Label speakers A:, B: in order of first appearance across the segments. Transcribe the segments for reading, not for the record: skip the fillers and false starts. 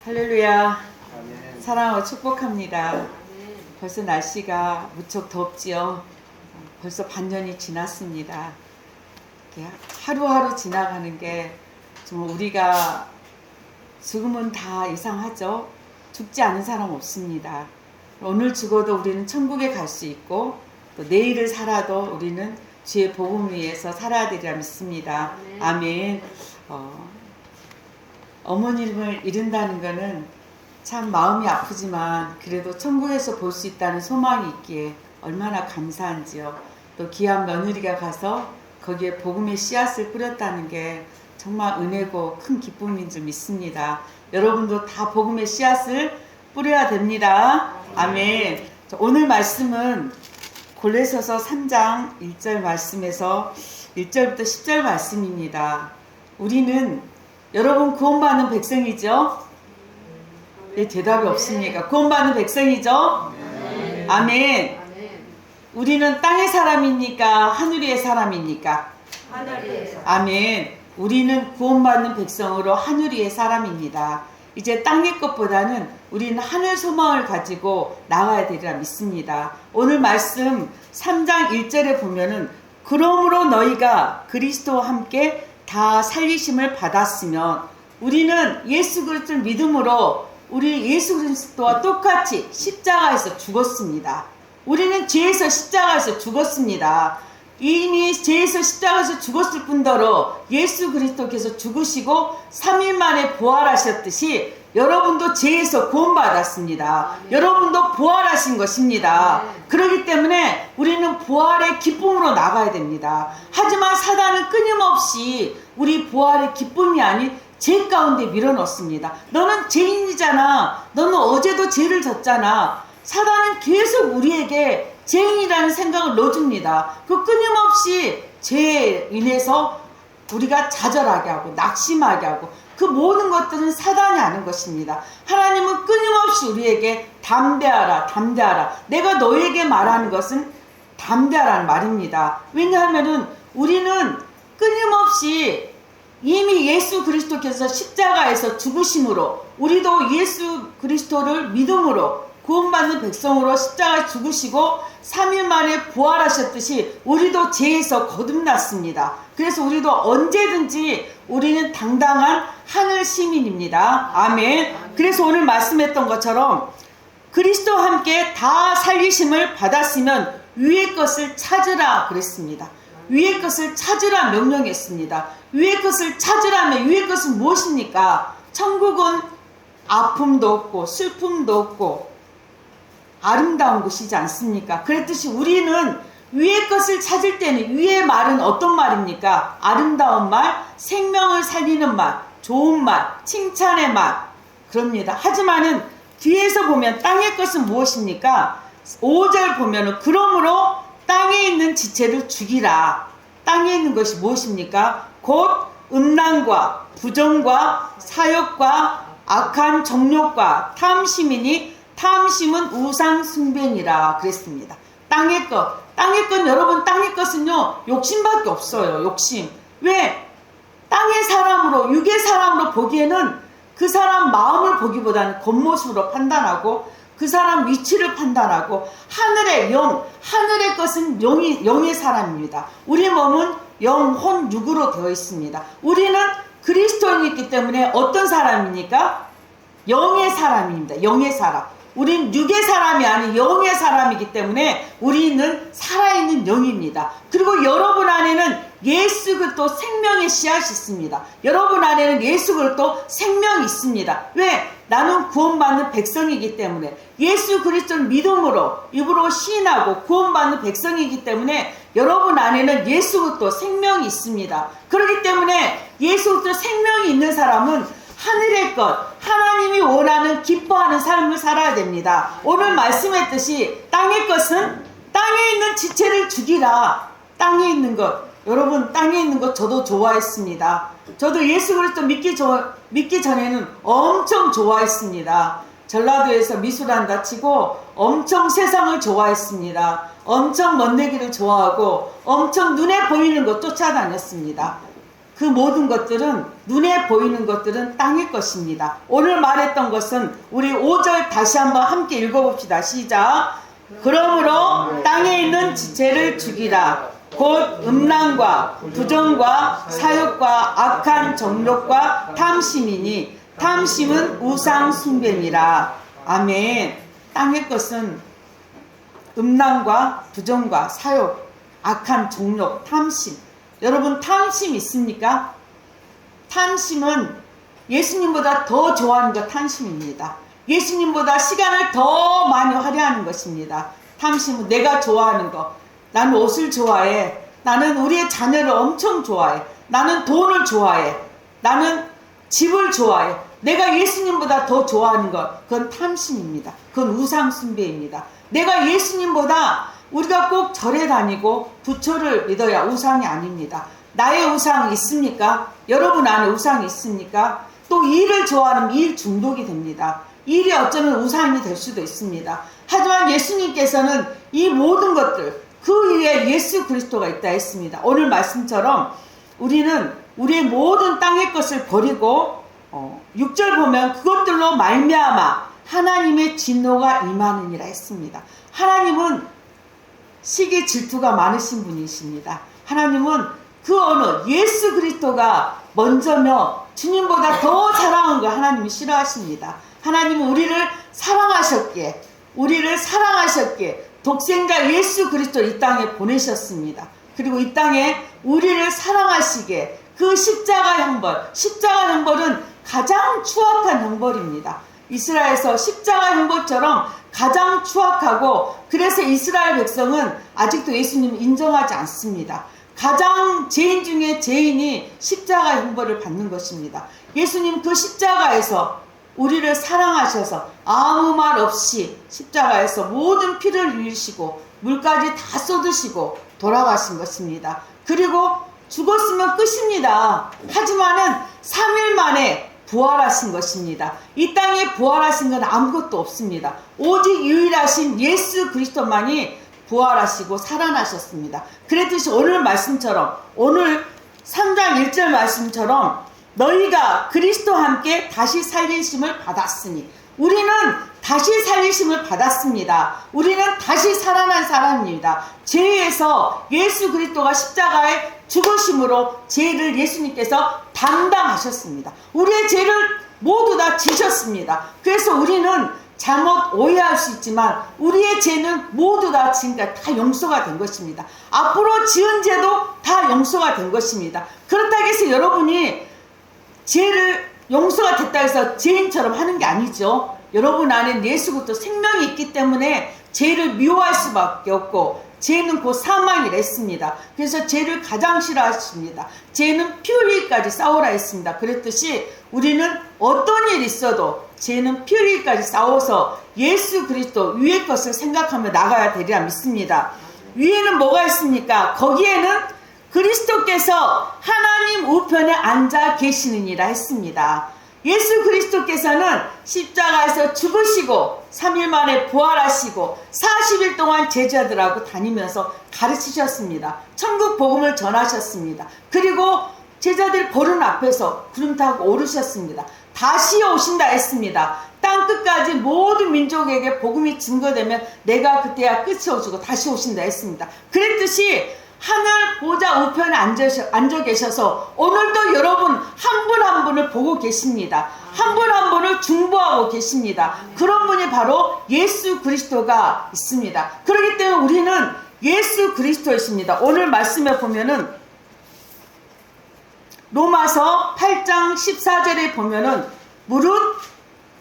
A: 할렐루야.
B: 아멘.
A: 사랑하고 축복합니다.
C: 아멘.
A: 벌써 날씨가 무척 덥지요. 벌써 반년이 지났습니다. 이렇게 하루하루 지나가는 게 정말 우리가 죽으면 다 이상하죠. 죽지 않은 사람 없습니다. 오늘 죽어도 우리는 천국에 갈 수 있고 또 내일을 살아도 우리는 주의 복음 위에서 살아야 되리라 믿습니다. 아멘. 어머님을 잃는다는 것은 참 마음이 아프지만 그래도 천국에서 볼 수 있다는 소망이 있기에 얼마나 감사한지요. 또 귀한 며느리가 가서 거기에 복음의 씨앗을 뿌렸다는 게 정말 은혜고 큰 기쁨인 줄 믿습니다. 여러분도 다 복음의 씨앗을 뿌려야 됩니다. 아멘. 오늘 말씀은 골로새서 3장 1절 말씀에서 1절부터 10절 말씀입니다. 우리는 여러분 구원받는 백성이죠? 네, 대답이 없습니까? 구원받는 백성이죠?
B: 네.
A: 아멘. 우리는 땅의 사람입니까? 하늘 위의 사람입니까?
C: 하늘에서.
A: 아멘. 우리는 구원받는 백성으로 하늘 위의 사람입니다. 이제 땅의 것보다는 우리는 하늘 소망을 가지고 나가야 되리라 믿습니다. 오늘 말씀 3장 1절에 보면은 그러므로 너희가 그리스도와 함께 다 살리심을 받았으면 우리는 예수 그리스도를 믿음으로 우리 예수 그리스도와 똑같이 십자가에서 죽었습니다. 우리는 죄에서 십자가에서 죽었습니다. 이미 죄에서 십자가에서 죽었을 뿐더러 예수 그리스도께서 죽으시고 3일 만에 부활하셨듯이 여러분도 죄에서 구원받았습니다. 여러분도 부활하신 것입니다. 그렇기 때문에 우리는 부활의 기쁨으로 나가야 됩니다. 하지만 사단은 끊임없이 우리 부활의 기쁨이 아닌 죄 가운데 밀어넣습니다. 너는 죄인이잖아. 너는 어제도 죄를 졌잖아. 사단은 계속 우리에게 죄인이라는 생각을 넣어줍니다. 그 끊임없이 죄에 인해서 우리가 좌절하게 하고 낙심하게 하고 그 모든 것들은 사단이 하는 것입니다. 하나님은 끊임없이 우리에게 담대하라 담대하라. 내가 너에게 말하는 것은 담대하라는 말입니다. 왜냐하면 우리는 끊임없이 이미 예수 그리스도께서 십자가에서 죽으심으로 우리도 예수 그리스도를 믿음으로 구원받는 백성으로 십자가에 죽으시고 3일 만에 부활하셨듯이 우리도 죄에서 거듭났습니다. 그래서 우리도 언제든지 우리는 당당한 하늘 시민입니다. 아멘. 그래서 오늘 말씀했던 것처럼 그리스도와 함께 다 살리심을 받았으면 위의 것을 찾으라 그랬습니다. 위의 것을 찾으라 명령했습니다. 위의 것을 찾으라면 위의 것은 무엇입니까? 천국은 아픔도 없고 슬픔도 없고 아름다운 곳이지 않습니까? 그랬듯이 우리는 위의 것을 찾을 때는 위의 말은 어떤 말입니까? 아름다운 말, 생명을 살리는 말, 좋은 말, 칭찬의 말 그럽니다. 하지만은 뒤에서 보면 땅의 것은 무엇입니까? 5절 보면은 그러므로 땅에 있는 지체를 죽이라. 땅에 있는 것이 무엇입니까? 곧 음란과 부정과 사욕과 악한 정욕과 탐심이니 탐심은 우상 숭배니라 그랬습니다. 땅의 것 여러분 땅의 것은요 욕심밖에 없어요. 욕심. 왜? 땅의 사람으로 육의 사람으로 보기에는 그 사람 마음을 보기보다는 겉모습으로 판단하고 그 사람 위치를 판단하고 하늘의 영, 하늘의 것은 영의 사람입니다. 우리 몸은 영, 혼, 육으로 되어 있습니다. 우리는 그리스도인이기 때문에 어떤 사람입니까? 영의 사람입니다. 영의 사람. 우린 육의 사람이 아닌 영의 사람이기 때문에 우리는 살아있는 영입니다. 그리고 여러분 안에는 예수 그리스도 생명의 씨앗이 있습니다. 여러분 안에는 예수 그리스도 생명이 있습니다. 왜? 나는 구원받는 백성이기 때문에 예수 그리스도를 믿음으로 입으로 시인하고 구원받는 백성이기 때문에 여러분 안에는 예수 그리스도 생명이 있습니다. 그렇기 때문에 예수 그리스도 생명이 있는 사람은 하늘의 것, 하나님이 원하는 기뻐하는 삶을 살아야 됩니다. 오늘 말씀했듯이 땅의 것은 땅에 있는 지체를 죽이라. 땅에 있는 것, 여러분 땅에 있는 것 저도 좋아했습니다. 저도 예수 그리스도 믿기 전에는 엄청 좋아했습니다. 전라도에서 미술한다 치고 엄청 세상을 좋아했습니다. 엄청 먼데기를 좋아하고 엄청 눈에 보이는 것 쫓아다녔습니다. 그 모든 것들은 눈에 보이는 것들은 땅의 것입니다. 오늘 말했던 것은 우리 5절 다시 한번 함께 읽어봅시다. 시작. 그러므로 땅에 있는 지체를 죽이라. 곧 음란과 부정과 사욕과 악한 정욕과 탐심이니 탐심은 우상 숭배니라. 아멘. 땅의 것은 음란과 부정과 사욕, 악한 정욕, 탐심. 여러분 탐심 있습니까? 탐심은 예수님보다 더 좋아하는 것 탐심입니다. 예수님보다 시간을 더 많이 할애하는 것입니다. 탐심은 내가 좋아하는 것. 나는 옷을 좋아해. 나는 우리의 자녀를 엄청 좋아해. 나는 돈을 좋아해. 나는 집을 좋아해. 내가 예수님보다 더 좋아하는 것. 그건 탐심입니다. 그건 우상 숭배입니다. 내가 예수님보다 우리가 꼭 절에 다니고 부처를 믿어야 우상이 아닙니다. 나의 우상이 있습니까? 여러분 안에 우상이 있습니까? 또 일을 좋아하면 일 중독이 됩니다. 일이 어쩌면 우상이 될 수도 있습니다. 하지만 예수님께서는 이 모든 것들 그 위에 예수 그리스도가 있다 했습니다. 오늘 말씀처럼 우리는 우리의 모든 땅의 것을 버리고 6절 보면 그것들로 말미암아 하나님의 진노가 임하느니라 했습니다. 하나님은 시기 질투가 많으신 분이십니다. 하나님은 그 어느 예수 그리스도가 먼저며 주님보다 더 사랑한 걸 하나님이 싫어하십니다. 하나님은 우리를 사랑하셨기에 독생자 예수 그리스도를 이 땅에 보내셨습니다. 그리고 이 땅에 우리를 사랑하시기에 그 십자가 형벌은 가장 추악한 형벌입니다. 이스라엘에서 십자가 형벌처럼 가장 추악하고 그래서 이스라엘 백성은 아직도 예수님을 인정하지 않습니다. 가장 죄인 중에 죄인이 십자가 형벌을 받는 것입니다. 예수님 그 십자가에서 우리를 사랑하셔서 아무 말 없이 십자가에서 모든 피를 흘리시고 물까지 다 쏟으시고 돌아가신 것입니다. 그리고 죽었으면 끝입니다. 하지만은 3일 만에 부활하신 것입니다. 이 땅에 부활하신 건 아무것도 없습니다. 오직 유일하신 예수 그리스도만이 부활하시고 살아나셨습니다. 그랬듯이 오늘 말씀처럼 오늘 3장 1절 말씀처럼 너희가 그리스도와 함께 다시 살리심을 받았으니 우리는 다시 살리심을 받았습니다. 우리는 다시 살아난 사람입니다. 죄에서 예수 그리스도가 십자가에 죽으심으로 죄를 예수님께서 담당하셨습니다. 우리의 죄를 모두 다 지셨습니다. 그래서 우리는 잘못 오해할 수 있지만 우리의 죄는 모두 다 지금까지 다 용서가 된 것입니다. 앞으로 지은 죄도 다 용서가 된 것입니다. 그렇다고 해서 여러분이 죄를 용서가 됐다 해서 죄인처럼 하는 게 아니죠. 여러분 안에 예수 그리스도 생명이 있기 때문에 죄를 미워할 수밖에 없고 죄는 곧 사망이라 했습니다. 그래서 죄를 가장 싫어하십니다. 죄는 피 흘리기까지 싸우라 했습니다. 그랬듯이 우리는 어떤 일이 있어도 죄는 피 흘리기까지 싸워서 예수 그리스도 위의 것을 생각하며 나가야 되리라 믿습니다. 위에는 뭐가 있습니까? 거기에는 그리스도께서 하나님 우편에 앉아 계시느니라 했습니다. 예수 그리스도께서는 십자가에서 죽으시고 3일 만에 부활하시고 40일 동안 제자들하고 다니면서 가르치셨습니다. 천국 복음을 전하셨습니다. 그리고 제자들 보는 앞에서 구름 타고 오르셨습니다. 다시 오신다 했습니다. 땅 끝까지 모든 민족에게 복음이 증거되면 내가 그때야 끝이 오시고 다시 오신다 했습니다. 그랬듯이 하늘 보좌 우편에 앉아 계셔서 오늘도 여러분 한 분 한 분을 보고 계십니다. 한 분 한 분을 중보하고 계십니다. 그런 분이 바로 예수 그리스도가 있습니다. 그렇기 때문에 우리는 예수 그리스도이십니다. 오늘 말씀에 보면은 로마서 8장 14절에 보면은 무릇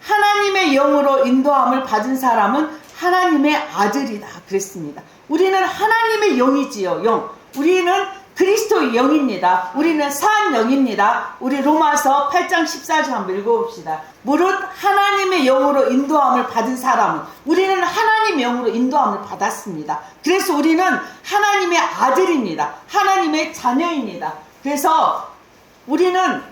A: 하나님의 영으로 인도함을 받은 사람은 하나님의 아들이다 그랬습니다. 우리는 하나님의 영이지요. 영. 우리는 그리스도의 영입니다. 우리는 산 영입니다. 우리 로마서 8장 14절 한번 읽어봅시다. 무릇 하나님의 영으로 인도함을 받은 사람은 우리는 하나님의 영으로 인도함을 받았습니다. 그래서 우리는 하나님의 아들입니다. 하나님의 자녀입니다. 그래서 우리는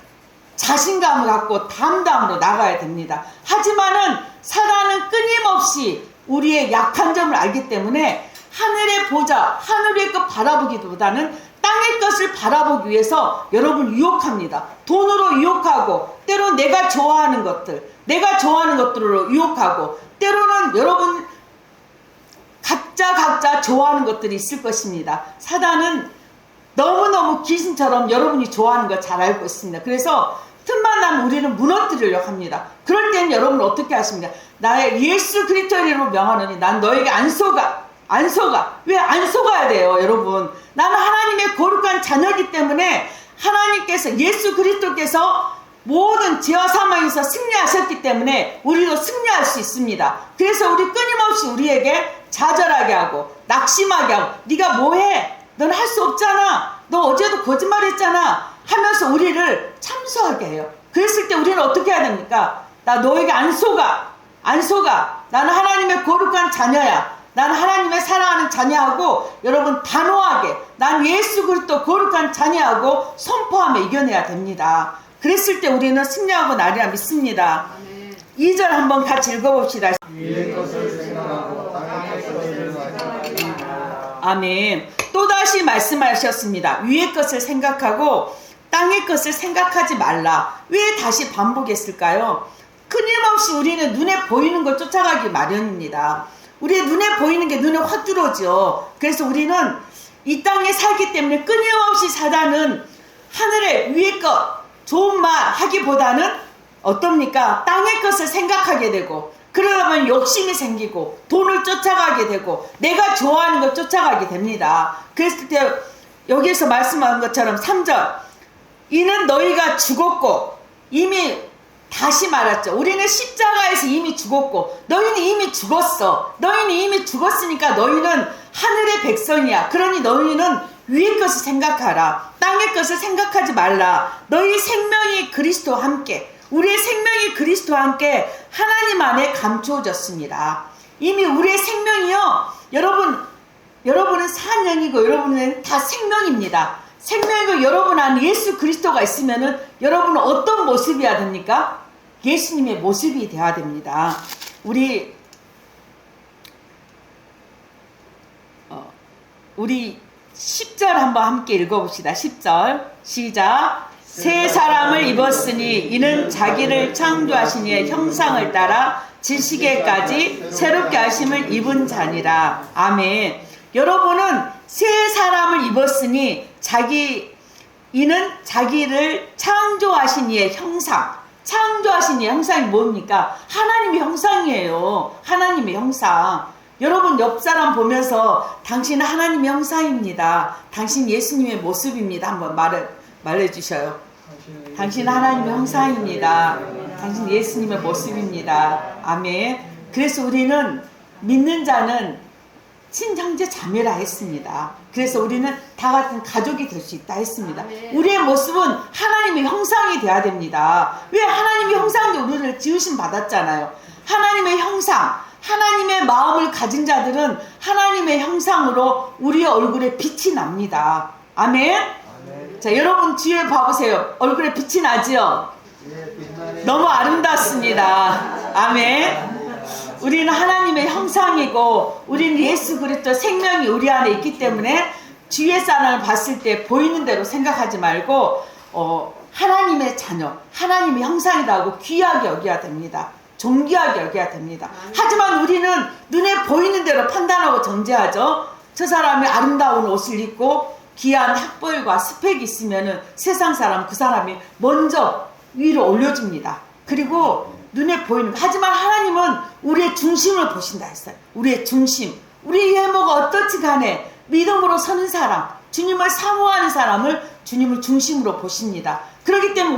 A: 자신감을 갖고 담담으로 나가야 됩니다. 하지만은 사단은 끊임없이 우리의 약한 점을 알기 때문에 하늘의 보좌, 하늘의 것 바라보기보다는 땅 땅의 것을 바라보기 위해서 여러분 유혹합니다. 돈으로 유혹하고, 때로 내가 좋아하는 것들로 유혹하고, 때로는 여러분 각자 좋아하는 것들이 있을 것입니다. 사단은 너무너무 귀신처럼 여러분이 좋아하는 거 잘 알고 있습니다. 그래서 틈만 나면 우리는 무너뜨리려고 합니다. 그럴 때는 여러분 어떻게 하십니까? 나의 예수 그리스도의 이름으로 명하노니 난 너에게 안 속아. 왜 안 속아야 돼요, 여러분? 나는 하나님의 거룩한 자녀이기 때문에 하나님께서, 예수 그리스도께서 모든 죄와 사망에서 승리하셨기 때문에 우리도 승리할 수 있습니다. 그래서 우리 끊임없이 우리에게 좌절하게 하고 낙심하게 하고, 네가 뭐해? 넌 할 수 없잖아. 너 어제도 거짓말했잖아 하면서 우리를 참소하게 해요. 그랬을 때 우리는 어떻게 해야 됩니까? 나 너에게 안 속아. 나는 하나님의 거룩한 자녀야. 나는 하나님의 사랑하는 자녀하고, 여러분 단호하게 난 예수 그리스도 거룩한 자녀하고 선포하며 이겨내야 됩니다. 그랬을 때 우리는 승리하고 나리라 믿습니다. 2절 한번 같이 읽어봅시다. 아멘. 또다시 말씀하셨습니다. 위의 것을 생각하고 땅의 것을 생각하지 말라. 왜 다시 반복했을까요? 끊임없이 우리는 눈에 보이는 걸 쫓아가기 마련입니다. 우리의 눈에 보이는 게 눈에 확 들어오죠. 그래서 우리는 이 땅에 살기 때문에 끊임없이 사단은 하늘의 위의 것, 좋은 말 하기보다는 어떻습니까? 땅의 것을 생각하게 되고, 그러다 보면 욕심이 생기고 돈을 쫓아가게 되고 내가 좋아하는 걸 쫓아가게 됩니다. 그랬을 때 여기에서 말씀한 것처럼 3절, 이는 너희가 죽었고, 이미 다시 말했죠. 우리는 십자가에서 이미 죽었고, 너희는 이미 죽었어. 너희는 이미 죽었으니까 너희는 하늘의 백성이야. 그러니 너희는 위의 것을 생각하라. 땅의 것을 생각하지 말라. 너희 생명이 그리스도와 함께, 우리의 생명이 그리스도와 함께 하나님 안에 감추어졌습니다. 이미 우리의 생명이요, 여러분은 사명이고 여러분은 다 생명입니다. 생명이고 여러분 안에 예수 그리스도가 있으면은 여러분은 어떤 모습이어야 됩니까? 예수님의 모습이 되어야 됩니다. 우리 10절 한번 함께 읽어봅시다. 10절 시작. 새 사람을 입었으니 이는 자기를 창조하신 이의 형상을 따라 지식에까지 새롭게 하심을 입은 자니라. 아멘. 여러분은 새 사람을 입었으니 이는 자기를 창조하신 이의 형상. 창조하신 이의 형상이 뭡니까? 하나님의 형상이에요. 하나님의 형상. 여러분 옆 사람 보면서 당신은 하나님의 형상입니다. 당신 예수님의 모습입니다. 한번 말해주셔요. 당신은 하나님의 형상입니다. 당신 예수님의 모습입니다. 아멘. 그래서 우리는 믿는 자는 친형제 자매라 했습니다. 그래서 우리는 다 같은 가족이 될 수 있다 했습니다. 우리의 모습은 하나님의 형상이 돼야 됩니다. 왜? 하나님의 형상으로 우리를 지으심 받았잖아요. 하나님의 형상, 하나님의 마음을 가진 자들은 하나님의 형상으로 우리의 얼굴에 빛이 납니다. 아멘. 자, 여러분 뒤에 봐보세요. 얼굴에 빛이 나지요? 너무 아름답습니다. 아멘. 우리는 하나님의 형상이고 우리는 예수 그리스도 생명이 우리 안에 있기 때문에 주위의 사람을 봤을 때 보이는 대로 생각하지 말고 하나님의 자녀, 하나님의 형상이다 하고 귀하게 여겨야 됩니다. 존귀하게 여겨야 됩니다. 하지만 우리는 눈에 보이는 대로 판단하고 정죄하죠. 저 사람이 아름다운 옷을 입고 귀한 학벌과 스펙이 있으면은 세상 사람, 그 사람이 먼저 위로 올려줍니다. 그리고 눈에 보이는, 하지만 하나님은 우리의 중심을 보신다 했어요. 우리의 중심, 우리의 외모가 어떻지 간에 믿음으로 서는 사람, 주님을 사모하는 사람을 주님을 중심으로 보십니다. 그렇기 때문에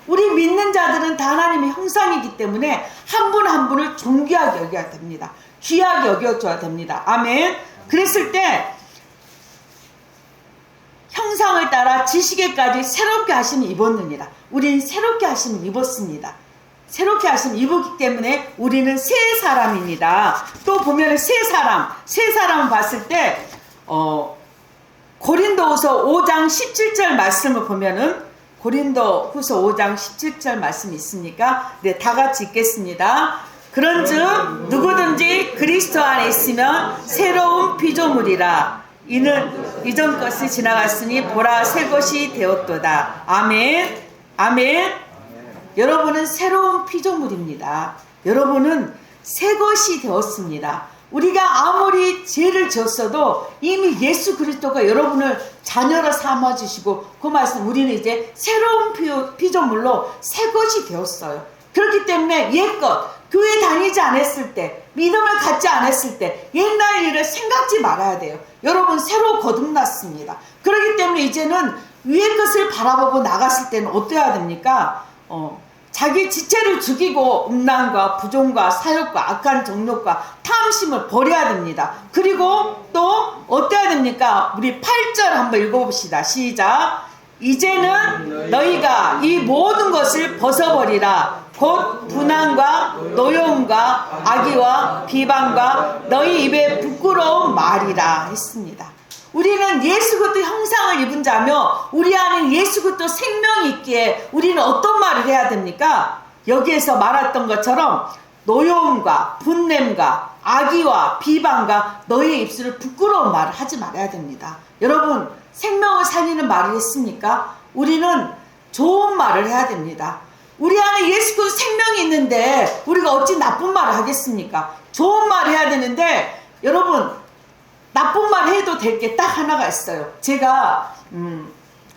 A: 우리 믿는 자들은 다 하나님의 형상이기 때문에 한 분 한 분을 존귀하게 여겨야 됩니다. 귀하게 여겨줘야 됩니다. 아멘. 그랬을 때 형상을 따라 지식에까지 새롭게 하심을 입었느니라. 우리는 새롭게 하심을 입었습니다. 새롭게 하심을 입었기 때문에 우리는 새 사람입니다. 또 보면 새 사람을 봤을 때 고린도후서 5장 17절 말씀을 보면은, 고린도후서 5장 17절 말씀이 있으니까 네, 다 같이 읽겠습니다. 그런즉 누구든지 그리스도 안에 있으면 새로운 피조물이라. 이는 이전 것이 지나갔으니 보라 새 것이 되었도다. 아멘. 아멘. 여러분은 새로운 피조물입니다. 여러분은 새 것이 되었습니다. 우리가 아무리 죄를 지었어도 이미 예수 그리스도가 여러분을 자녀로 삼아주시고 그 말씀 우리는 이제 새로운 피조물로 새 것이 되었어요. 그렇기 때문에 옛것 교회 다니지 않았을 때 믿음을 갖지 않았을 때 옛날 일을 생각지 말아야 돼요. 여러분 새로 거듭났습니다. 그렇기 때문에 이제는 위의 것을 바라보고 나갔을 때는 어떠해야 됩니까? 자기 지체를 죽이고 음란과 부종과 사욕과 악한 정욕과 탐심을 버려야 됩니다. 그리고 또 어때야 됩니까? 우리 8절 한번 읽어봅시다. 시작. 이제는 너희가 이 모든 것을 벗어버리라. 곧 분한과 노여움과 악의와 비방과 너희 입에 부끄러운 말이라 했습니다. 우리는 예수 그리스도 형상을 입은 자며 우리 안에 예수 그리스도 생명이 있기에 우리는 어떤 말을 해야 됩니까? 여기에서 말했던 것처럼 노여움과 분냄과 악의와 비방과 너희의 입술을 부끄러운 말을 하지 말아야 됩니다. 여러분 생명을 살리는 말을 했습니까? 우리는 좋은 말을 해야 됩니다. 우리 안에 예수 그리스도 생명이 있는데 우리가 어찌 나쁜 말을 하겠습니까? 좋은 말을 해야 되는데 여러분 나쁜 말 해도 될 게 딱 하나가 있어요. 제가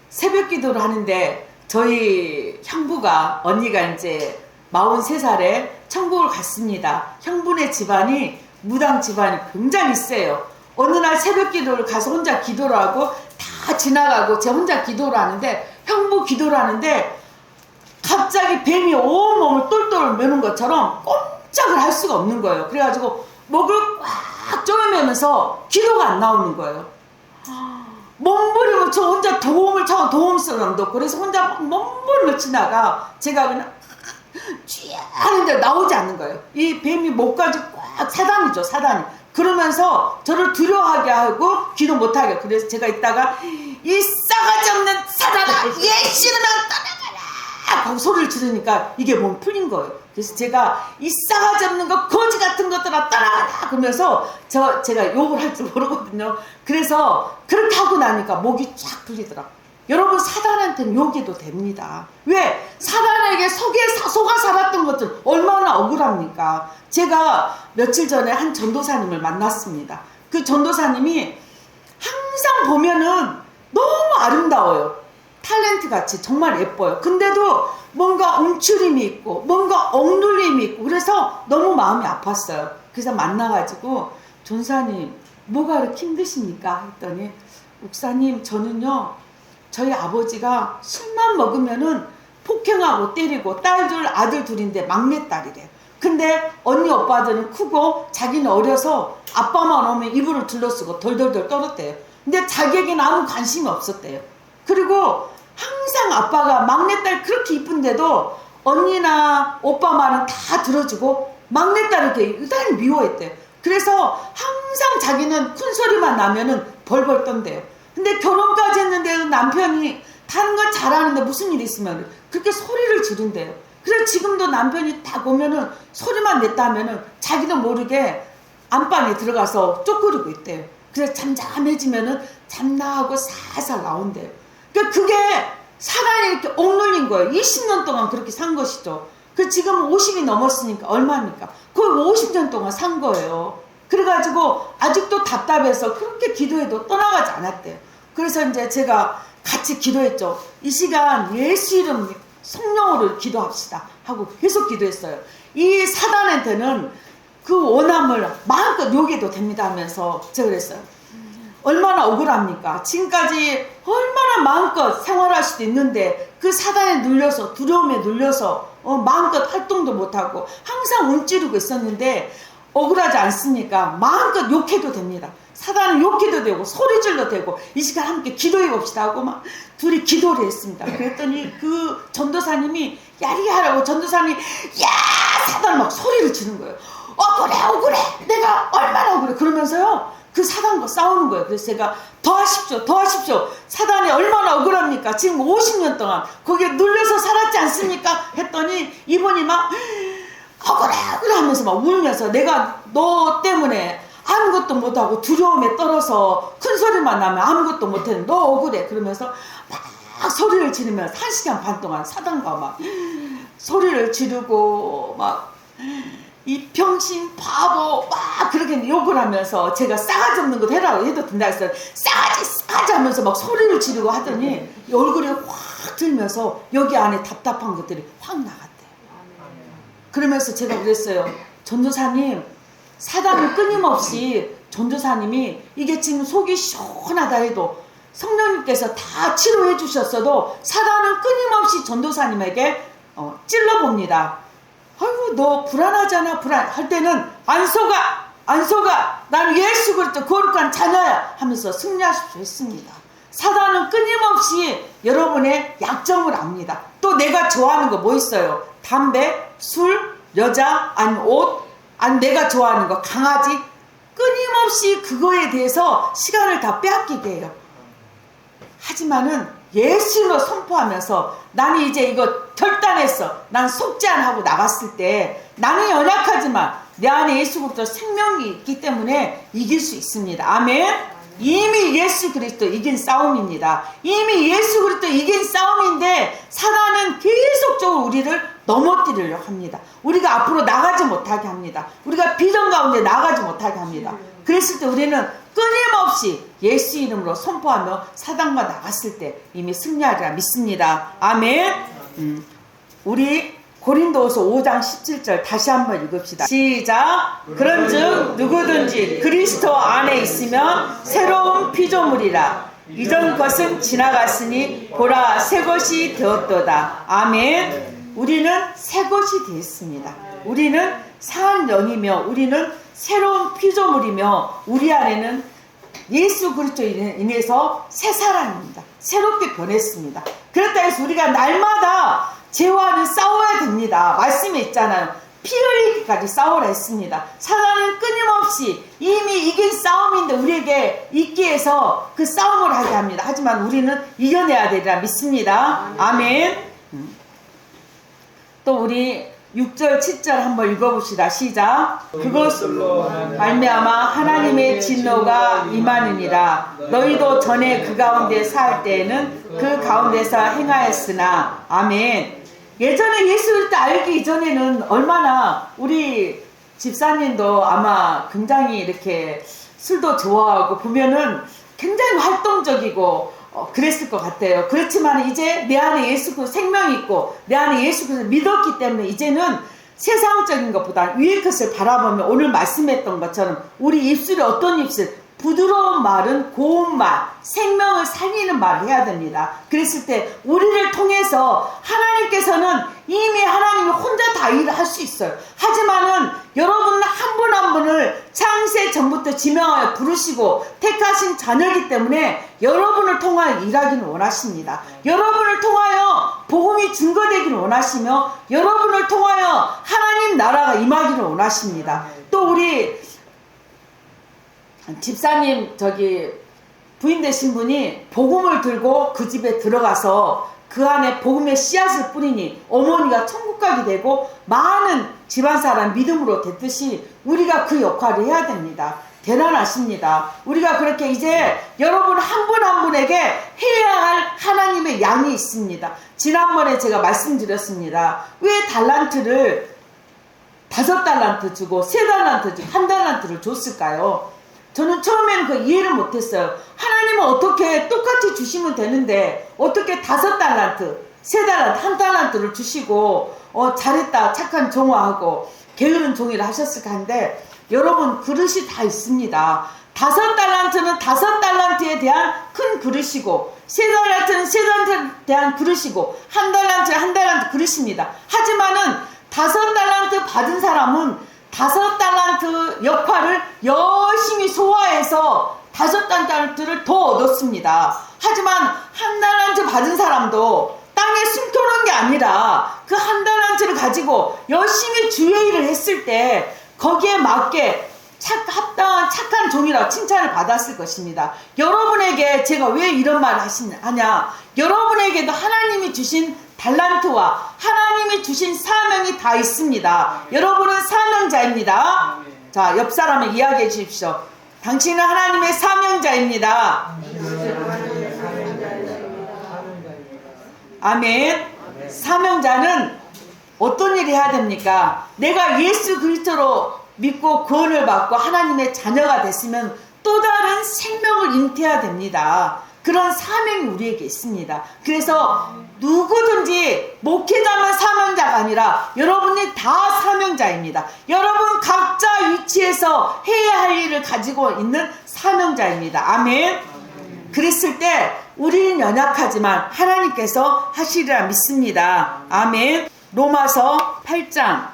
A: 새벽 기도를 하는데 저희 형부가 언니가 이제 43살에 천국을 갔습니다. 형부네 집안이 무당 집안이 굉장히 세요. 어느 날 새벽 기도를 가서 혼자 기도를 하고 다 지나가고 제 혼자 기도를 하는데 형부 기도를 하는데 갑자기 뱀이 온 몸을 똘똘 매는 것처럼 꼼짝을 할 수가 없는 거예요. 그래가지고 목을 꽉 쪼매면서 기도가 안 나오는 거예요. 몸부림을 쳐 혼자 도움스러움도 그래서 혼자 막 몸부림을 치다가 제가 그냥 하는데 나오지 않는 거예요. 이 뱀이 목까지 꽉 사단이죠, 사단이. 그러면서 저를 두려워하게 하고 기도 못하게. 그래서 제가 이따가 이 싸가지 없는 사단아, 얘 싫으면 떠나가라 하고 소리를 지르니까 이게 몸 풀린 거예요. 그래서 제가 이 싸가지 없는 거 거지 같은 것들아 떠나가라 그러면서 제가 욕을 할 줄 모르거든요. 그래서 그렇게 하고 나니까 목이 쫙 풀리더라고요. 여러분 사단한테는 욕해도 됩니다. 왜? 사단에게 속아 살았던 것들 얼마나 억울합니까? 제가 며칠 전에 한 전도사님을 만났습니다. 그 전도사님이 항상 보면은 너무 아름다워요. 탤런트 같이 정말 예뻐요. 근데도 뭔가 움츠림이 있고 뭔가 억눌림이 있고 그래서 너무 마음이 아팠어요. 그래서 만나가지고 전사님 뭐가 이렇게 힘드십니까? 했더니 목사님 저는요 저희 아버지가 술만 먹으면은 폭행하고 때리고 딸 아들 둘인데 막내딸이래요. 근데 언니 오빠들은 크고 자기는 어려서 아빠만 오면 이불을 둘러쓰고 덜덜덜 떨었대요. 근데 자기에게는 아무 관심이 없었대요. 그리고 항상 아빠가 막내딸 그렇게 이쁜데도 언니나 오빠 말은 다 들어주고 막내딸을 이렇게 유달리 미워했대요. 그래서 항상 자기는 큰 소리만 나면은 벌벌 떤대요. 근데 결혼까지 했는데도 남편이 다른 걸 잘하는데 무슨 일이 있으면 그렇게 소리를 지른대요. 그래서 지금도 남편이 딱 오면은 소리만 냈다 하면은 자기도 모르게 안방에 들어가서 쪼그리고 있대요. 그래서 잠잠해지면은 잠나하고 살살 나온대요. 그러니까 그게 사단이 이렇게 억눌린 거예요. 20년 동안 그렇게 산 것이죠. 그 지금 50이 넘었으니까 얼마입니까? 거의 50년 동안 산 거예요. 그래가지고 아직도 답답해서 그렇게 기도해도 떠나가지 않았대요. 그래서 이제 제가 같이 기도했죠. 이 시간 예수 이름 성령으로 기도합시다 하고 계속 기도했어요. 이 사단한테는 그 원함을 마음껏 요기도 됩니다 하면서 제가 그랬어요. 얼마나 억울합니까? 지금까지 얼마나 마음껏 생활할 수도 있는데 그 사단에 눌려서 두려움에 눌려서 마음껏 활동도 못하고 항상 움츠리고 있었는데 억울하지 않습니까? 마음껏 욕해도 됩니다. 사단은 욕해도 되고 소리질도 되고 이 시간 함께 기도해 봅시다 하고 막 둘이 기도를 했습니다. 그랬더니 그 전도사님이 야리하라고 전도사님이 야 사단 막 소리를 지는 거예요. 억울해 내가 얼마나 억울해 그러면서요 그 사단과 싸우는 거예요. 그래서 제가 더 하십시오 사단이 얼마나 억울합니까? 지금 50년 동안 거기에 눌려서 살았지 않습니까? 했더니 이분이 막 억울해 하면서 막 울면서 내가 너 때문에 아무것도 못하고 두려움에 떨어서 큰 소리만 나면 아무것도 못했는데 너 억울해 그러면서 막 소리를 지르면서 1시간 반 동안 사단과 막 소리를 지르고 막 이 병신 바보 막 그렇게 욕을 하면서 제가 싸가지 없는 거 해라고 해도 된다 했어요. 싸가지 하면서 막 소리를 지르고 하더니 얼굴이 확 들면서 여기 안에 답답한 것들이 확 나갔대요. 그러면서 제가 그랬어요. 전도사님, 사단은 끊임없이 전도사님이 이게 지금 속이 시원하다 해도 성령님께서 다 치료해 주셨어도 사단은 끊임없이 전도사님에게 찔러봅니다. 아이고 너 불안하잖아 할 때는 안 속아 나는 예수 그리스도 거룩한 자녀야 하면서 승리하십시오 했습니다. 사단은 끊임없이 여러분의 약점을 압니다. 또 내가 좋아하는 거 뭐 있어요? 담배, 술, 여자, 아니면 옷, 아니 내가 좋아하는 거 강아지, 끊임없이 그거에 대해서 시간을 다 빼앗기게 해요. 하지만은 예수로 선포하면서 나는 이제 이거 결단했어. 난 속지 안 하고 나갔을 때 나는 연약하지만 내 안에 예수 그리스도 생명이 있기 때문에 이길 수 있습니다. 아멘. 이미 예수 그리스도 이긴 싸움입니다. 이미 예수 그리스도 이긴 싸움인데 사단은 계속적으로 우리를 넘어뜨리려고 합니다. 우리가 앞으로 나가지 못하게 합니다. 우리가 비전 가운데 나가지 못하게 합니다. 그랬을 때 우리는 끊임없이 예수 이름으로 선포하며 사단과 나갔을 때 이미 승리하리라 믿습니다. 아멘. 우리 고린도후서 5장 17절 다시 한번 읽읍시다. 시작. 그런즉 누구든지 그리스도 안에 있으면 새로운 피조물이라. 이전 것은 지나갔으니 보라 새 것이 되었도다. 아멘. 우리는 새 것이 되었습니다. 우리는 산 영이며 우리는 새로운 피조물이며 우리 안에는 예수 그리스도로 인해서 새 사람입니다. 새롭게 변했습니다. 그렇다 해서 우리가 날마다 죄와는 싸워야 됩니다. 말씀에 있잖아요. 피 흘리기까지 싸우라 했습니다. 사단은 끊임없이 이미 이긴 싸움인데 우리에게 있게 해서 그 싸움을 하게 합니다. 하지만 우리는 이겨내야 되리라 믿습니다. 아멘. 또 우리 6절 7절 한번 읽어봅시다. 시작. 그것으로 말미암아 하나님의 진노가 임하느니라. 너희도 전에 그 가운데 살 때에는 그 가운데서 행하였으나. 아멘. 예전에 예수 그리스도 알기 이전에는 얼마나 우리 집사님도 아마 굉장히 이렇게 술도 좋아하고 보면은 굉장히 활동적이고 그랬을 것 같아요. 그렇지만 이제 내 안에 예수 그리스도 생명이 있고 내 안에 예수 그리스도 믿었기 때문에 이제는 세상적인 것보다 위의 것을 바라보며 오늘 말씀했던 것처럼 우리 입술이 어떤 입술? 부드러운 말은 고운 말, 생명을 살리는 말을 해야 됩니다. 그랬을 때 우리를 통해서 하나님께서는 이미 하나님이 혼자 다 일을 할 수 있어요. 하지만은 여러분 한 분 한 분을 창세 전부터 지명하여 부르시고 택하신 자녀이기 때문에 여러분을 통하여 일하기를 원하십니다. 여러분을 통하여 복음이 증거되기를 원하시며 여러분을 통하여 하나님 나라가 임하기를 원하십니다. 또 우리 집사님 부인 되신 분이 복음을 들고 그 집에 들어가서 그 안에 복음의 씨앗을 뿌리니 어머니가 천국 가게 되고 많은 집안 사람 믿음으로 됐듯이 우리가 그 역할을 해야 됩니다. 대단하십니다. 우리가 그렇게 이제 여러분 한 분 한 분에게 해야 할 하나님의 양이 있습니다. 지난번에 제가 말씀드렸습니다. 왜 달란트를 5달란트 주고 3달란트 주고 1달란트를 줬을까요? 저는 처음에는 그 이해를 못했어요. 하나님은 어떻게 똑같이 주시면 되는데 어떻게 5달란트, 3달란트, 1달란트를 주시고 잘했다 착한 종아하고 게으른 종이라 하셨을까 하는데 여러분 그릇이 다 있습니다. 5달란트는 5달란트에 대한 큰 그릇이고 3달란트는 3달란트에 대한 그릇이고 1달란트는 1달란트 그릇입니다. 하지만은 5달란트 받은 사람은 5달란트 역할을 열심히 소화해서 5달란트를 더 얻었습니다. 하지만 1달란트 받은 사람도 땅에 숨겨놓은 게 아니라 그 1달란트를 가지고 열심히 주의 일을 했을 때 거기에 맞게 합당한 착한 종이라고 칭찬을 받았을 것입니다. 여러분에게 제가 왜 이런 말을 하냐? 여러분에게도 하나님이 주신 달란트와 하나님이 주신 사명이 다 있습니다. 여러분은 사명자 사명자입니다. 자, 옆 사람에게 이야기해 주십시오. 당신은 하나님의 사명자입니다. 아멘. 사명자는 어떤 일을 해야 됩니까? 내가 예수 그리스도로 믿고 구원을 받고 하나님의 자녀가 됐으면 또 다른 생명을 잉태해야 됩니다. 그런 사명이 우리에게 있습니다. 그래서 누구든지 목회자만 사명자가 아니라 여러분이 다 사명자입니다. 여러분 각자 위치에서 해야 할 일을 가지고 있는 사명자입니다. 아멘. 그랬을 때 우리는 연약하지만 하나님께서 하시리라 믿습니다. 아멘. 로마서 8장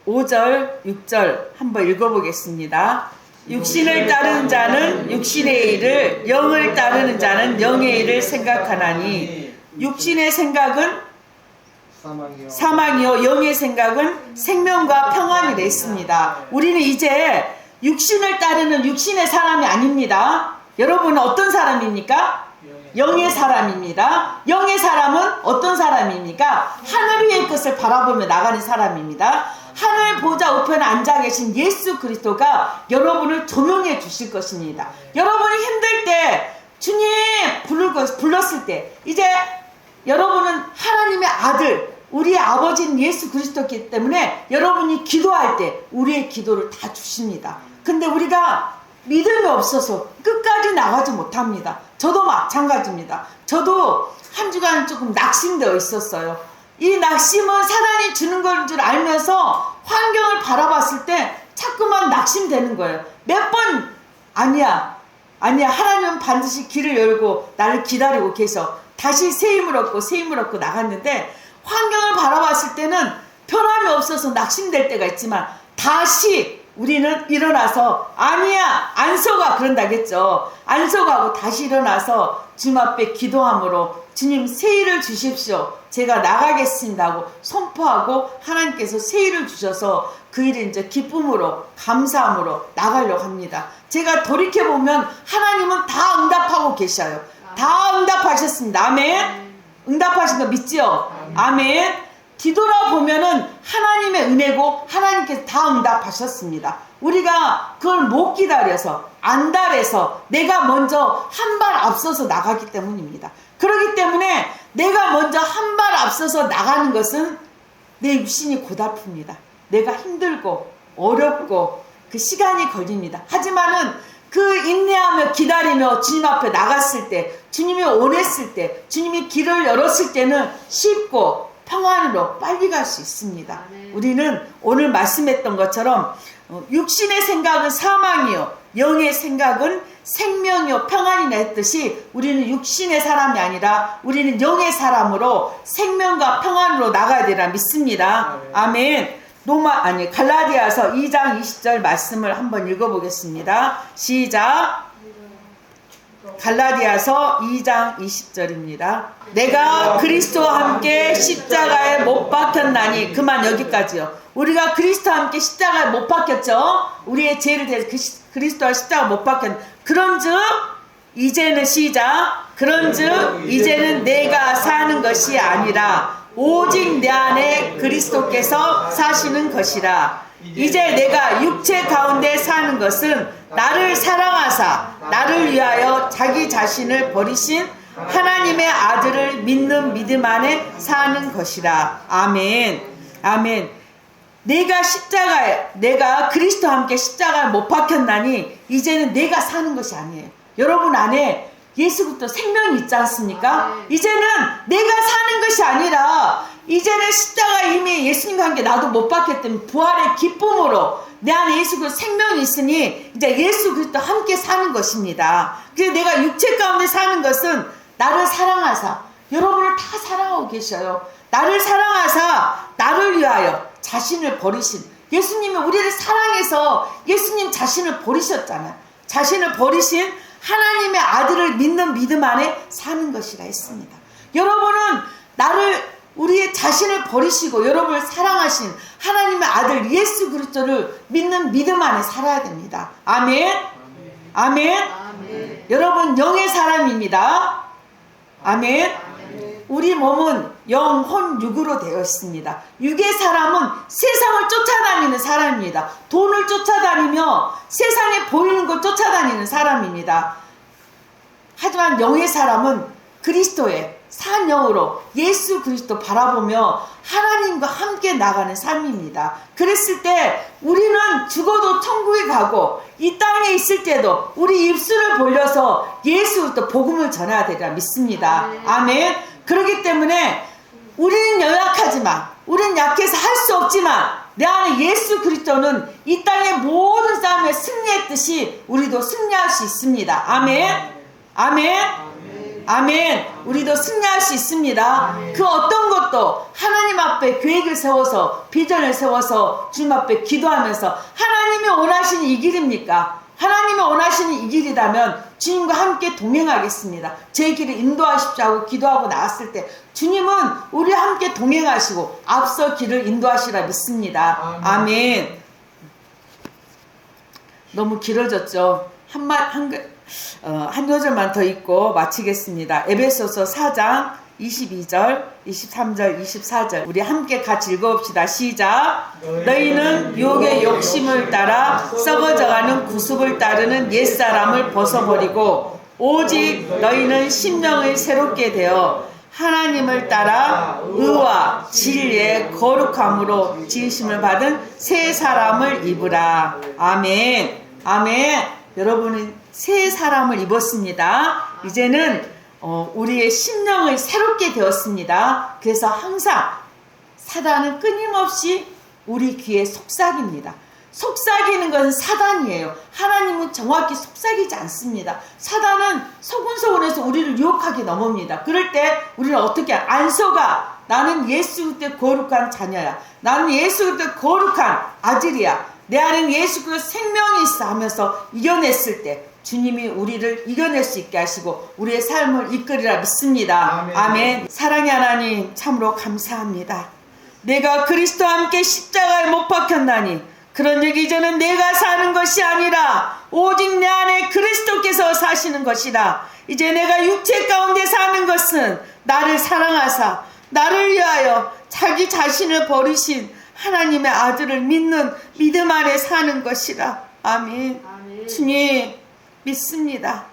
A: 5절 6절 한번 읽어보겠습니다. 육신을 따르는 자는 육신의 일을, 영을 따르는 자는 영의 일을 생각하나니 육신의 생각은 사망이요 영의 생각은 생명과 평안이라 했습니다. 우리는 이제 육신을 따르는 육신의 사람이 아닙니다. 여러분은 어떤 사람입니까? 영의 사람입니다. 영의 사람은 어떤 사람입니까? 하늘 위의 것을 바라보며 나가는 사람입니다. 하늘 보좌 우편에 앉아 계신 예수 그리스도가 여러분을 조명해 주실 것입니다. 여러분이 힘들 때 주님 불렀을 때 이제 여러분은 하나님의 아들, 우리의 아버지는 예수 그리스도이기 때문에 여러분이 기도할 때 우리의 기도를 다 주십니다. 근데 우리가 믿음이 없어서 끝까지 나가지 못합니다. 저도 마찬가지입니다. 저도 한 주간 조금 낙심되어 있었어요. 이 낙심은 사단이 주는 걸 줄 알면서 환경을 바라봤을 때 자꾸만 낙심되는 거예요. 몇 번 아니야 하나님은 반드시 길을 열고 나를 기다리고 계셔. 다시 새 힘을 얻고 나갔는데 환경을 바라봤을 때는 변함이 없어서 낙심될 때가 있지만 다시 우리는 일어나서 아니야 안 속아 그런다겠죠. 안 속아고 다시 일어나서 주님 앞에 기도함으로 주님 새 일을 주십시오. 제가 나가겠습니다 하고 선포하고 하나님께서 새 일을 주셔서 그 일을 이제 기쁨으로 감사함으로 나가려고 합니다. 제가 돌이켜보면 하나님은 다 응답하고 계셔요. 다 응답하셨습니다. 아멘. 응답하신 거 믿지요? 아멘. 뒤돌아보면은 하나님의 은혜고 하나님께서 다 응답하셨습니다. 우리가 그걸 못 기다려서 안달해서 내가 먼저 한 발 앞서서 나가기 때문입니다. 그렇기 때문에 내가 먼저 한 발 앞서서 나가는 것은 내 육신이 고달픕니다. 내가 힘들고 어렵고 그 시간이 걸립니다. 하지만은 그 인내하며 기다리며 주님 앞에 나갔을 때, 주님이 원했을 때, 주님이 길을 열었을 때는 쉽고 평안으로 빨리 갈 수 있습니다. 우리는 오늘 말씀했던 것처럼 육신의 생각은 사망이요 영의 생각은 생명이요 평안이라 했듯이 우리는 육신의 사람이 아니라 우리는 영의 사람으로 생명과 평안으로 나가야 되라 믿습니다. 아멘. 갈라디아서 2장 20절 말씀을 한번 읽어보겠습니다. 시작. 갈라디아서 2장 20절입니다. 내가 그리스도와 함께 십자가에 못 박혔나니 그만 여기까지요. 우리가 그리스도와 함께 십자가에 못 박혔죠. 우리의 죄를 대해서 그리스도와 십자가 못 박혔. 그런즉 이제는 시작. 그런즉 이제는 내가 사는 것이 아니라 오직 내 안에 그리스도께서 사시는 것이라. 이제 내가 육체 가운데 사는 것은 나를 사랑하사 나를 위하여 자기 자신을 버리신 하나님의 아들을 믿는 믿음 안에 사는 것이라. 아멘. 아멘. 내가 그리스도와 함께 십자가에 못 박혔나니 이제는 내가 사는 것이 아니에요. 여러분 안에 예수 그리스도 생명이 있지 않습니까? 이제는 내가 사는 것이 아니라 이제는 십자가에 이미 예수님과 함께 나도 못 박혔던 부활의 기쁨으로 내 안에 예수 그리스도 생명이 있으니 이제 예수 그리스도 함께 사는 것입니다. 그래서 내가 육체 가운데 사는 것은 나를 사랑하사 여러분을 다 사랑하고 계셔요. 나를 사랑하사 나를 위하여 자신을 버리신 예수님이 우리를 사랑해서 예수님 자신을 버리셨잖아요. 자신을 버리신 하나님의 아들을 믿는 믿음 안에 사는 것이라 했습니다. 여러분은 우리의 자신을 버리시고 여러분을 사랑하신 하나님의 아들 예수 그리스도를 믿는 믿음 안에 살아야 됩니다. 아멘. 아멘. 아멘. 여러분 영의 사람입니다. 아멘. 우리 몸은 영, 혼, 육으로 되어 있습니다. 육의 사람은 세상을 쫓아다니는 사람입니다. 삶입니다. 돈을 쫓아다니며 세상에 보이는 걸 쫓아다니는 사람입니다. 하지만 영의 사람은 그리스도의 산 영으로 예수 그리스도 바라보며 하나님과 함께 나가는 삶입니다. 그랬을 때 우리는 죽어도 천국에 가고 이 땅에 있을 때도 우리 입술을 벌려서 예수 그리스도 복음을 전해야 되리라 믿습니다. 아멘. 그렇기 때문에 우리는 연약하지만, 우리는 약해서 할 수 없지만 내 안에 예수 그리스도는 이 땅의 모든 싸움에 승리했듯이 우리도 승리할 수 있습니다. 아멘. 아멘. 아멘. 우리도 승리할 수 있습니다. 그 어떤 것도 하나님 앞에 계획을 세워서, 비전을 세워서 주님 앞에 기도하면서, 하나님이 원하시는 이 길입니까? 하나님이 원하시는 이 길이라면 주님과 함께 동행하겠습니다. 제 길을 인도하십시오 하고 기도하고 나왔을 때 주님은 우리와 함께 동행하시고 앞서 길을 인도하시라 믿습니다. 아멘. 너무 길어졌죠? 한 요절만 더 읽고 마치겠습니다. 에베소서 4장 22절, 23절, 24절 우리 함께 같이 읽어봅시다. 시작. 너희는 유혹의 욕심을 따라 썩어져가는 구습을 따르는 옛사람을 벗어버리고 오직 너희는 심령을 새롭게 되어 하나님을 따라 의와 진리의 거룩함으로 지으심을 받은 새 사람을 입으라. 아멘. 아멘. 여러분은 새 사람을 입었습니다. 이제는 우리의 심령을 새롭게 되었습니다. 그래서 항상 사단은 끊임없이 우리 귀에 속삭입니다. 속삭이는 것은 사단이에요. 하나님은 정확히 속삭이지 않습니다. 사단은 소근소근해서 우리를 유혹하게 넘어옵니다. 그럴 때 우리는 어떻게 안 속아. 나는 예수 그리스도의 거룩한 자녀야. 나는 예수 그리스도의 거룩한 아들이야. 내 안에는 예수 그리스도 생명이 있어 하면서 이겨냈을 때 주님이 우리를 이겨낼 수 있게 하시고 우리의 삶을 이끌이라 믿습니다. 아멘. 아멘. 사랑의 하나님 참으로 감사합니다. 내가 그리스도와 함께 십자가에 못 박혔나니 그런즉 이제는 내가 사는 것이 아니라 오직 내 안에 그리스도께서 사시는 것이라. 이제 내가 육체 가운데 사는 것은 나를 사랑하사 나를 위하여 자기 자신을 버리신 하나님의 아들을 믿는 믿음 안에 사는 것이라. 아멘. 아멘. 주님 믿습니다.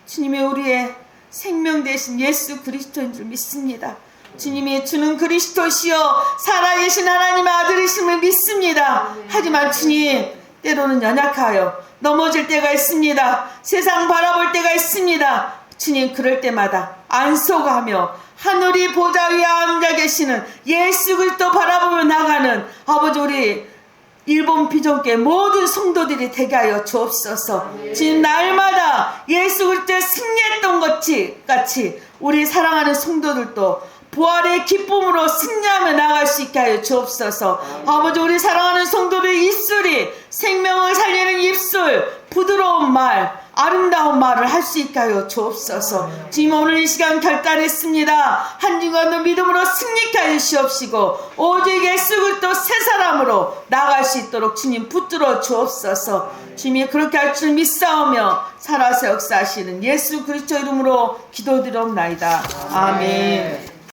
A: 주님이 우리의 생명 되신 예수 그리스도인 줄 믿습니다. 주님이 주는 그리스도시여 살아계신 하나님의 아들이심을 믿습니다. 하지만 주님 때로는 연약하여 넘어질 때가 있습니다. 세상 바라볼 때가 있습니다. 주님 그럴 때마다 안속하며 하늘이 보좌 위에 앉아 계시는 예수 그리스도 바라보며 나가는 아버지 우리 일본 비전교회 모든 성도들이 되게 하여 주옵소서. 지금 날마다 예수 그리스도의 승리했던 같이 우리 사랑하는 성도들도 부활의 기쁨으로 승리하며 나갈 수 있게 하여 주옵소서. 아버지 우리 사랑하는 성도들의 입술이 생명을 살리는 입술, 부드러운 말, 아름다운 말을 할 수 있게 하여 주옵소서. 지금 오늘 이 시간 결단했습니다. 한 주간도 믿음으로 승리케 하여 주옵시고 오직 예수 그리스도 새 사람으로 나갈 수 있도록 주님 붙들어 주옵소서. 주님이 그렇게 할 줄 믿사오며 살아서 역사하시는 예수 그리스도 이름으로 기도드리옵나이다. 아멘.